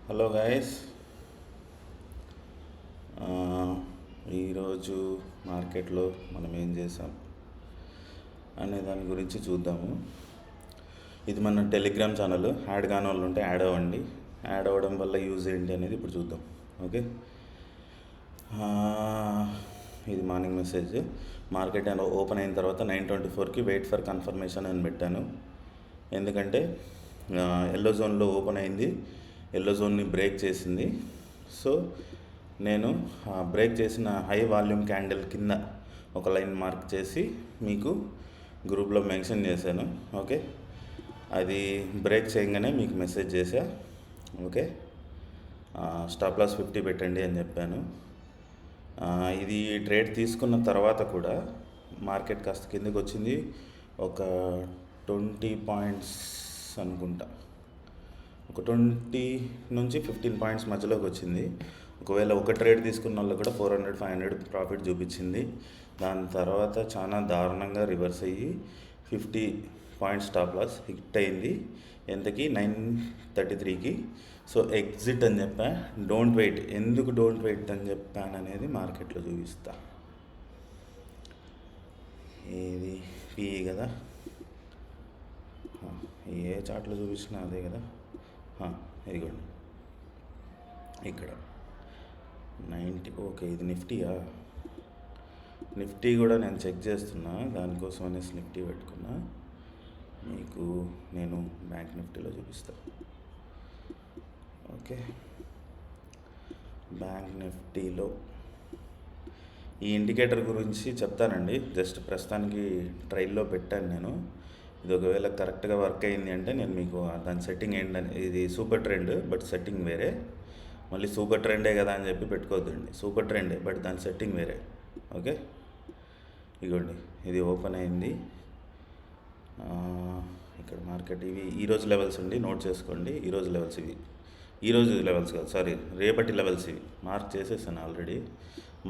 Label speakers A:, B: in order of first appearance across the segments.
A: Hello guys, ఈరోజు మార్కెట్లో మనం ఏం చేసాం అనే దాని గురించి చూద్దాము. ఇది మన టెలిగ్రామ్ ఛానల్. యాడ్ కాని వాళ్ళు ఉంటే యాడ్ అవ్వండి. యాడ్ అవ్వడం వల్ల యూజ్ ఏంటి అనేది ఇప్పుడు చూద్దాం. ఓకే, ఇది మార్నింగ్ మెసేజ్. మార్కెట్ ఓపెన్ అయిన తర్వాత 9:24కి వెయిట్ ఫర్ కన్ఫర్మేషన్ అని పెట్టాను. ఎందుకంటే ఎల్లో జోన్లో ఓపెన్ అయింది, ఎల్లో జోన్ని బ్రేక్ చేసింది. సో నేను బ్రేక్ చేసిన హై వాల్యూమ్ క్యాండిల్ కింద ఒక లైన్ మార్క్ చేసి మీకు గ్రూప్లో మెన్షన్ చేశాను. ఓకే, అది బ్రేక్ చేయగానే మీకు మెసేజ్ చేశా. ఓకే, స్టాప్ లాస్ 50 పెట్టండి అని చెప్పాను. ఇది ట్రేడ్ తీసుకున్న తర్వాత కూడా మార్కెట్ కాస్త కిందకి వచ్చింది. ఒక 20 పాయింట్స్ అనుకుంటా, ఒక 20 నుంచి 15 పాయింట్స్ మధ్యలోకి వచ్చింది. ఒకవేళ ఒక ట్రేడ్ తీసుకున్న వాళ్ళు కూడా 400-500 ప్రాఫిట్ చూపించింది. దాని తర్వాత చాలా దారుణంగా రివర్స్ అయ్యి 50 పాయింట్స్ స్టాప్ లాస్ హిట్ అయింది. ఎంతకి 9:33కి. సో ఎగ్జిట్ అని చెప్పా. Don't wait. ఎందుకు డోంట్ వెయిట్ అని చెప్పాను అనేది మార్కెట్లో చూపిస్తా. ఇది పిఈ కదా, ఏ చార్ట్లో చూపించినా అదే కదా. ఇదిగోండి ఇక్కడ 90. ఓకే, ఇది నిఫ్టీయా? నిఫ్టీ కూడా నేను చెక్ చేస్తున్నా, దానికోసం అనేసి నిఫ్టీ పెట్టుకున్నా. మీకు నేను బ్యాంక్ నిఫ్టీలో చూపిస్తా. ఓకే, బ్యాంక్ నిఫ్టీలో ఈ ఇండికేటర్ గురించి చెప్తానండి. జస్ట్ ప్రస్తుతానికి ట్రైల్లో పెట్టాను నేను. ఇది ఒకవేళ కరెక్ట్గా వర్క్ అయింది అంటే నేను మీకు దాని సెట్టింగ్ ఏంటని, ఇది సూపర్ ట్రెండ్ బట్ సెట్టింగ్ వేరే. మళ్ళీ సూపర్ ట్రెండే కదా అని చెప్పి పెట్టుకోవద్దండి. సూపర్ ట్రెండే బట్ దాని సెట్టింగ్ వేరే. ఓకే, ఇగోండి ఇది ఓపెన్ అయింది. ఇక్కడ మార్కెట్ ఇవి ఈరోజు లెవెల్స్ అండి, నోట్ చేసుకోండి. ఈరోజు లెవెల్స్ ఇవి. ఈరోజు లెవెల్స్ కాదు, సారీ, రేపటి లెవెల్స్ ఇవి. మార్క్ చేసేసాను ఆల్రెడీ.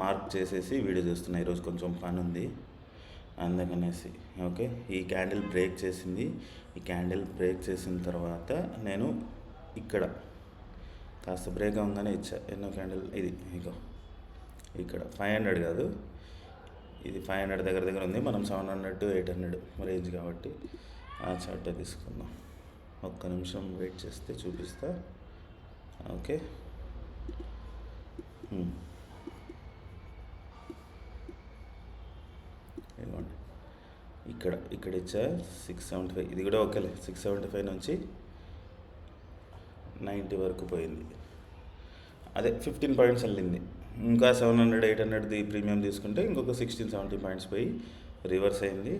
A: మార్క్ చేసేసి వీడియో చేస్తున్నా. ఈరోజు కొంచెం పని ఉంది అందుకనేసి. ఓకే, ఈ క్యాండిల్ బ్రేక్ చేసింది. ఈ క్యాండిల్ బ్రేక్ చేసిన తర్వాత నేను ఇక్కడ కాస్త బ్రేక్ అవ్వగానే ఇచ్చా. ఎన్నో క్యాండిల్ ఇది, ఇగో ఇక్కడ 500 కాదు, ఇది 500 దగ్గర ఉంది. మనం 700-800 రేంజ్ కాబట్టి ఆ చార్ట్ తీసుకుందాం. ఒక్క నిమిషం వెయిట్ చేస్తే చూపిస్తా. ఓకే, ఇదిగోండి ఇక్కడ ఇచ్చా 675. ఇది కూడా ఓకేలే. 675 నుంచి 90 వరకు పోయింది. అదే 15 పాయింట్స్ వెళ్ళింది. ఇంకా 700-800 ప్రీమియం తీసుకుంటే ఇంకొక 16-17 పాయింట్స్ పోయి రివర్స్ అయింది.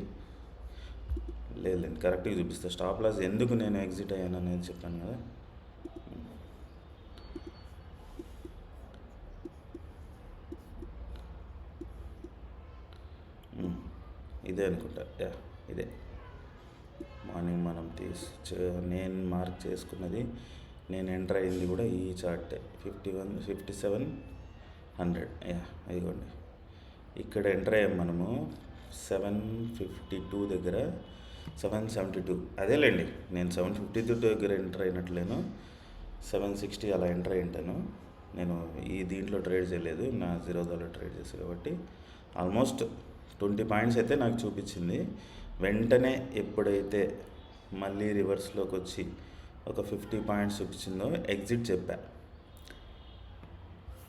A: లేదు, కరెక్ట్గా చూపిస్తా. స్టాప్ లాస్ ఎందుకు నేను ఎగ్జిట్ అయ్యాను అనేది చెప్పాను కదా. ఇదే అనుకుంటా, ఇదే మార్నింగ్ మనం నేను మార్క్ చేసుకున్నది. నేను ఎంటర్ అయింది కూడా ఈ చార్టే. 5700. ఇదిగోండి ఇక్కడ ఎంటర్ అయ్యాం మనము 752 దగ్గర. 772 అదేలేండి. నేను 752 దగ్గర ఎంటర్ అయినట్లేను. 760 అలా ఎంటర్ అయి ఉంటాను. నేను ఈ దీంట్లో ట్రేడ్ చేయలేదు, నా జీరోదాలో ట్రేడ్ చేశాను కాబట్టి ఆల్మోస్ట్ 20 పాయింట్స్ అయితే నాకు చూపించింది. వెంటనే ఎప్పుడైతే మళ్ళీ రివర్స్లోకి వచ్చి ఒక 50 పాయింట్స్ చూపించిందో ఎగ్జిట్ చెప్పా.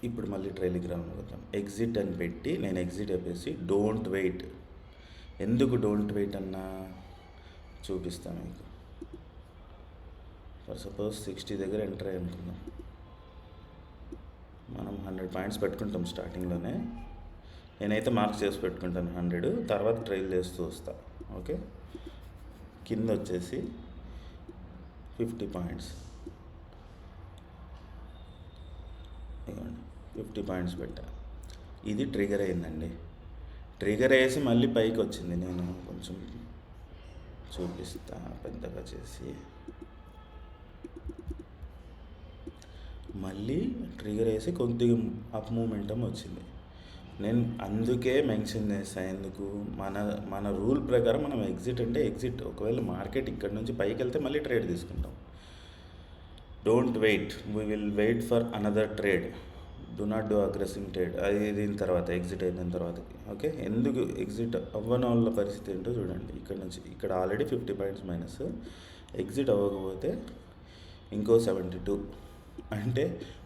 A: ఇప్పుడు మళ్ళీ టెలిగ్రామ్లో వద్దాం. ఎగ్జిట్ అని పెట్టి నేను ఎగ్జిట్ అయిపోయి డోంట్ వెయిట్. ఎందుకు డోంట్ వెయిట్ అన్నా చూపిస్తాను మీకు. ఫర్ సపోజ్ 60 దగ్గర ఎంటర్ అయ్యి అనుకుందాం. మనం 100 పాయింట్స్ పెట్టుకుంటాం స్టార్టింగ్లోనే. నేనైతే మార్క్ చేసి పెట్టుకుంటాను 100, తర్వాత ట్రైల్ చేస్తూ వస్తా. ఓకే, కింద వచ్చేసి 50 పాయింట్స్, ఇవ్వండి 50 పాయింట్స్ పెట్టా. ఇది ట్రిగర్ అయిందండి. ట్రిగర్ వేసి మళ్ళీ పైకి వచ్చింది. నేను కొంచెం చూపిస్తా పెద్దగా చేసి. మళ్ళీ ట్రిగర్ వేసి కొద్దిగా అప్ మూమెంటం వచ్చింది. నేను అందుకే మెన్షన్ చేస్తాను. ఎందుకు, మన రూల్ ప్రకారం మనం ఎగ్జిట్ అంటే ఎగ్జిట్. ఒకవేళ మార్కెట్ ఇక్కడ నుంచి పైకి వెళ్తే మళ్ళీ ట్రేడ్ తీసుకుంటాం. Don't wait, we will wait for another trade, do not do aggressive trade. అది దీని తర్వాత ఎగ్జిట్ అయిన తర్వాతకి. ఓకే, ఎందుకు ఎగ్జిట్ అవ్వని వాళ్ళ పరిస్థితి ఏంటో చూడండి. ఇక్కడ నుంచి ఇక్కడ ఆల్రెడీ 50 పాయింట్స్ మైనస్, ఎగ్జిట్ అవ్వకపోతే ఇంకో 72 అంటే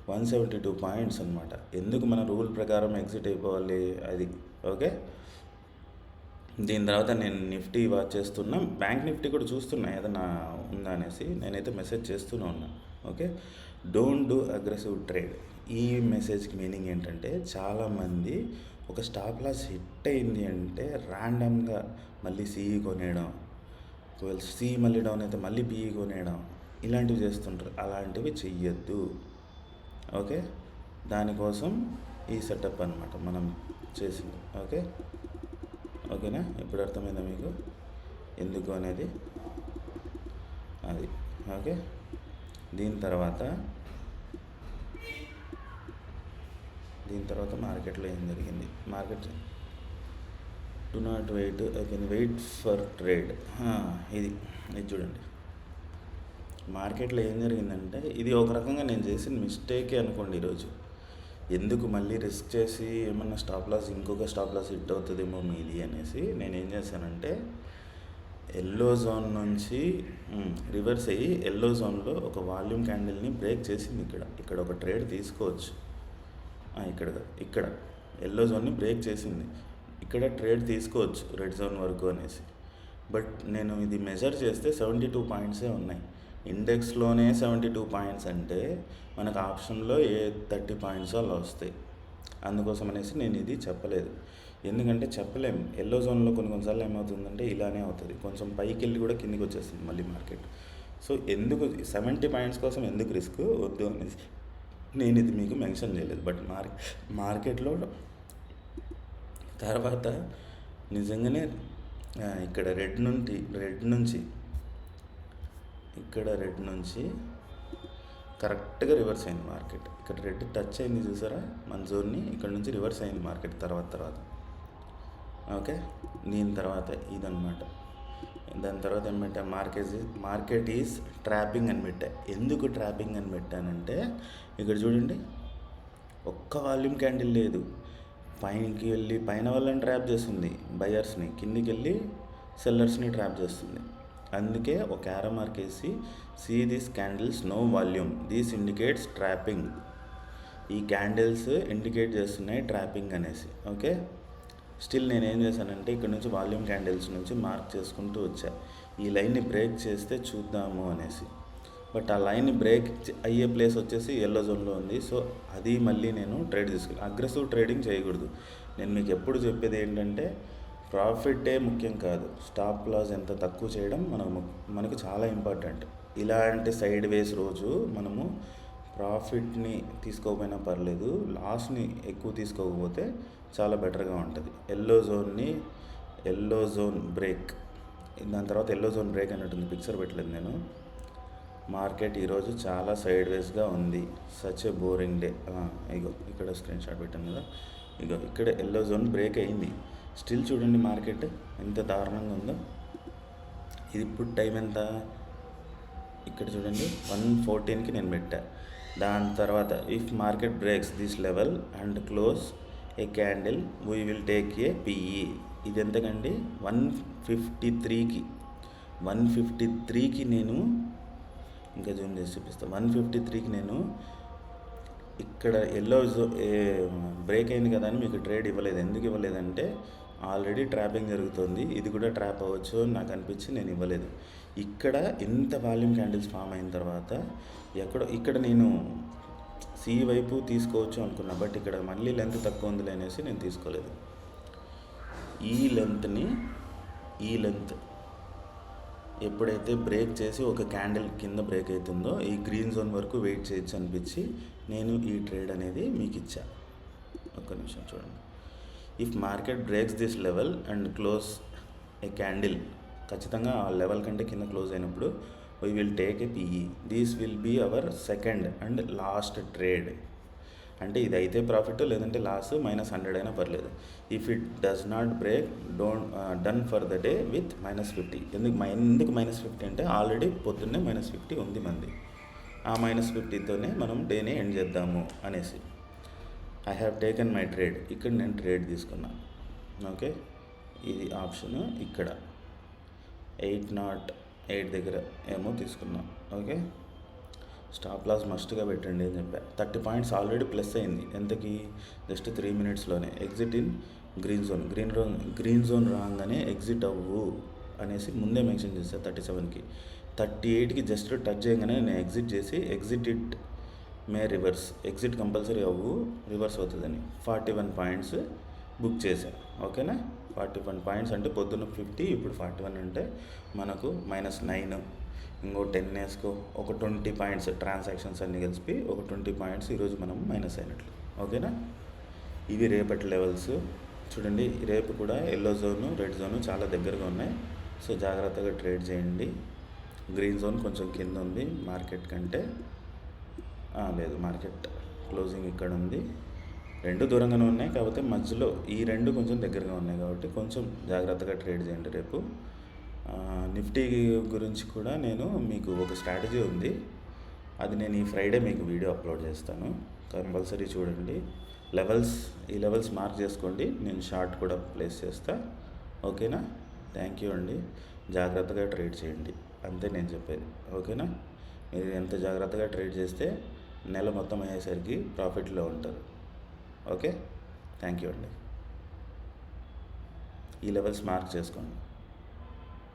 A: 172 పాయింట్స్ అనమాట. ఎందుకు మన రూల్ ప్రకారం ఎగ్జిట్ అయిపోవాలి అది. ఓకే, దీని తర్వాత నేను నిఫ్టీ వాచ్ చేస్తున్నా, బ్యాంక్ నిఫ్టీ కూడా చూస్తున్నా ఏదైనా ఉందా అనేసి. నేనైతే మెసేజ్ చేస్తూనే ఉన్నా. Okay, don't do aggressive trade. ఈ మెసేజ్కి మీనింగ్ ఏంటంటే, చాలామంది ఒక స్టాప్ లాస్ హిట్ అయింది అంటే ర్యాండమ్గా మళ్ళీ సిఈ కొనేయడం, ఒకవేళ సి మళ్ళీ డౌన్ అయితే మళ్ళీ పిఈ కొనేయడం, ఇలాంటివి చేస్తుంటారు. అలాంటివి చెయ్యొద్దు. ఓకే, దానికోసం ఈ సెటప్ అనమాట మనం చేసింది. ఓకే, ఓకేనా, ఇప్పుడు అర్థమైందా మీకు ఎందుకు అనేది అది. ఓకే, దీని తర్వాత మార్కెట్లో ఏం జరిగింది. Market do not wait, I can wait for trade. ఇది చూడండి, మార్కెట్లో ఏం జరిగిందంటే, ఇది ఒక రకంగా నేను చేసిన మిస్టేకే అనుకోండి ఈరోజు. ఎందుకు మళ్ళీ రిస్క్ చేసి ఏమన్నా స్టాప్ లాస్, ఇంకొక స్టాప్ లాస్ హిట్ అవుతుందేమో మీది అనేసి నేనేం చేశానంటే, ఎల్లో జోన్ నుంచి రివర్స్ అయ్యి ఎల్లో జోన్లో ఒక వాల్యూమ్ క్యాండిల్ని బ్రేక్ చేసింది. ఇక్కడ ఒక ట్రేడ్ తీసుకోవచ్చు. ఇక్కడ ఎల్లో జోన్ని బ్రేక్ చేసింది, ఇక్కడ ట్రేడ్ తీసుకోవచ్చు రెడ్ జోన్ వరకు అనేసి. బట్ నేను ఇది మెజర్ చేస్తే 72 పాయింట్సే ఉన్నాయి. ఇండెక్స్లోనే 72 పాయింట్స్ అంటే మనకు ఆప్షన్లో 30 పాయింట్స్ అలా వస్తాయి. అందుకోసం అనేసి నేను ఇది చెప్పలేదు. ఎందుకంటే చెప్పలేము, ఎల్లో జోన్లో కొన్నిసార్లు ఏమవుతుందంటే ఇలానే అవుతుంది, కొంచెం పైకి వెళ్ళి కూడా కిందికి వచ్చేస్తుంది మళ్ళీ మార్కెట్. సో ఎందుకు 70 పాయింట్స్ కోసం ఎందుకు రిస్క్ వద్దు అనేసి నేను ఇది మీకు మెన్షన్ చేయలేదు. బట్ మార్కెట్లో తర్వాత నిజంగానే ఇక్కడ రెడ్ నుంచి కరెక్ట్గా రివర్స్ అయింది మార్కెట్. ఇక్కడ రెడ్ టచ్ అయింది చూసారా మన జోన్ని, ఇక్కడ నుంచి రివర్స్ అయింది మార్కెట్ తర్వాత. ఓకే, దీని తర్వాత ఇదన్నమాట. దాని తర్వాత ఏం పెట్టా, మార్కెట్ ఈజ్ ట్రాపింగ్ అని పెట్టా. ఎందుకు ట్రాపింగ్ అని పెట్టానంటే, ఇక్కడ చూడండి ఒక్క వాల్యూమ్ క్యాండిల్ లేదు. పైకి వెళ్ళి పైన వాళ్ళని ట్రాప్ చేస్తుంది బయర్స్ని, కిందికి వెళ్ళి సెల్లర్స్ని ట్రాప్ చేస్తుంది. అందుకే ఒక యారో మార్క్ వేసి, see this candles no volume, these indicates trapping. ఈ క్యాండిల్స్ ఇండికేట్ చేస్తున్నాయి ట్రాపింగ్ అనేసి. ఓకే, స్టిల్ నేను ఏం చేశానంటే, ఇక్కడ నుంచి వాల్యూమ్ క్యాండిల్స్ నుంచి మార్క్ చేసుకుంటూ వచ్చా, ఈ లైన్ని బ్రేక్ చేస్తే చూద్దాము అనేసి. బట్ ఆ లైన్ బ్రేక్ అయ్యే ప్లేస్ వచ్చేసి ఎల్లో జోన్లో ఉంది. సో అది మళ్ళీ నేను ట్రేడ్ తీసుకెళ్ళి, అగ్రెసివ్ ట్రేడింగ్ చేయకూడదు. నేను మీకు ఎప్పుడు చెప్పేది ఏంటంటే, ప్రాఫిటే ముఖ్యం కాదు, స్టాప్ లాస్ ఎంత తక్కువ చేయడం మనకు చాలా ఇంపార్టెంట్. ఇలాంటి సైడ్ వేస్ రోజు మనము ప్రాఫిట్ని తీసుకోకపోయినా పర్లేదు, లాస్ని ఎక్కువ తీసుకోకపోతే చాలా బెటర్గా ఉంటుంది. ఎల్లో జోన్ బ్రేక్, దాని తర్వాత ఎల్లో జోన్ బ్రేక్ అన్నట్టుంది, పిక్చర్ పెట్టలేదు నేను. మార్కెట్ ఈరోజు చాలా సైడ్ వేస్గా ఉంది. Such a boring day. ఇక్కడ స్క్రీన్ షాట్ పెట్టాను కదా, ఇక్కడ ఎల్లో జోన్ బ్రేక్ అయింది. స్టిల్ చూడండి మార్కెట్ ఎంత దారుణంగా ఉందో. ఇది ఇప్పుడు టైం ఎంత, ఇక్కడ చూడండి 1:14కి నేను పెట్టా. దాని తర్వాత if market breaks this level and close a candle we will take a PE. ఇది ఎంతకండి, 153కి నేను ఇంకా జూమ్ చేసి చూపిస్తాను. 153కి నేను ఇక్కడ ఎల్లో బ్రేక్ అయింది కదా అని మీకు ట్రేడ్ ఇవ్వలేదు. ఎందుకు ఇవ్వలేదంటే, ఆల్రెడీ ట్రాపింగ్ జరుగుతుంది, ఇది కూడా ట్రాప్ అవ్వచ్చు అని నాకు అనిపించి నేను ఇవ్వలేదు. ఇక్కడ ఇంత వాల్యూమ్ క్యాండిల్స్ ఫామ్ అయిన తర్వాత ఇక్కడ నేను సి వైపు తీసుకోవచ్చు అనుకున్నా, బట్ ఇక్కడ మళ్ళీ లెంత్ తక్కువ ఉందిలే అనేసి నేను తీసుకోలేదు. ఈ లెంత్ ఎప్పుడైతే బ్రేక్ చేసి ఒక క్యాండిల్ కింద బ్రేక్ అవుతుందో, ఈ గ్రీన్ జోన్ వరకు వెయిట్ చేయొచ్చు అనిపించి నేను ఈ ట్రేడ్ అనేది మీకు ఇచ్చా. ఒక్క నిమిషం చూడండి. If market breaks this level and close a candle, ఖచ్చితంగా ఆ లెవెల్ కంటే కింద క్లోజ్ అయినప్పుడు we will take a PE. These will be our second and last trade. అంటే ఇది అయితే ప్రాఫిట్, లేదంటే లాస్ -100 అయినా పర్లేదు. If it does not break done for the day with -50. ఎందుకు -50 అంటే ఆల్రెడీ పొద్దున్నే -50 ఉంది మంది. ఆ -50తోనే మనం డేని ఎండ్ చేద్దాము అనేసి. I have taken my trade, ఇక్కడ నేను ట్రేడ్ తీసుకున్నా. ఓకే, ఇది ఆప్షన్ ఇక్కడ 808 దగ్గర ఏమో తీసుకున్నా. ఓకే, స్టాప్ లాస్ మస్ట్గా పెట్టండి అని చెప్పా. 30 పాయింట్స్ ఆల్రెడీ ప్లస్ అయింది. ఎంతకి? జస్ట్ 3 మినిట్స్లోనే. Exit in green zone. Green zone రాగానే ఎగ్జిట్ అవ్వు అనేసి ముందే మెన్షన్ చేశాను 37కి. 38కి జస్ట్ టచ్ చేయగానే నేను ఎగ్జిట్ చేసి exit it may reverse, exit compulsory అవ్వు, రివర్స్ అవుతుందని 41 పాయింట్స్ బుక్ చేశాను. ఓకేనా, 41 పాయింట్స్ అంటే పొద్దున్న 50, ఇప్పుడు 41 అంటే మనకు -9, ఇంకో 10 వేసుకో, ఒక 20 పాయింట్స్ ట్రాన్సాక్షన్స్ అన్నీ కలిపి ఒక 20 పాయింట్స్ ఈరోజు మనం మైనస్ అయినట్లు. ఓకేనా, ఇవి రేపటి లెవెల్స్. చూడండి, రేపు కూడా ఎల్లో జోను, రెడ్ జోను చాలా దగ్గరగా ఉన్నాయి. సో జాగ్రత్తగా ట్రేడ్ చేయండి. గ్రీన్ జోన్ కొంచెం కింద ఉంది మార్కెట్ కంటే. లేదు, మార్కెట్ క్లోజింగ్ ఇక్కడ ఉంది. రెండు దూరంగానే ఉన్నాయి, కాకపోతే మధ్యలో ఈ రెండు కొంచెం దగ్గరగా ఉన్నాయి కాబట్టి కొంచెం జాగ్రత్తగా ట్రేడ్ చేయండి రేపు. నిఫ్టీ గురించి కూడా నేను మీకు ఒక స్ట్రాటజీ ఉంది, అది నేను ఈ ఫ్రైడే మీకు వీడియో అప్లోడ్ చేస్తాను, కంపల్సరీ చూడండి. ఈ లెవెల్స్ మార్క్ చేసుకోండి, నేను షార్ట్ కూడా ప్లేస్ చేస్తా. ఓకేనా, థ్యాంక్ యూ అండి. జాగ్రత్తగా ట్రేడ్ చేయండి, అంతే నేను చెప్పేది. ఓకేనా, మీరు ఎంత జాగ్రత్తగా ట్రేడ్ చేస్తే నెల మొత్తం అయ్యేసరికి ప్రాఫిట్లో ఉంటారు. ఓకే, థ్యాంక్ యూ అండి. ఈ లెవెల్స్ మార్క్ చేసుకోండి.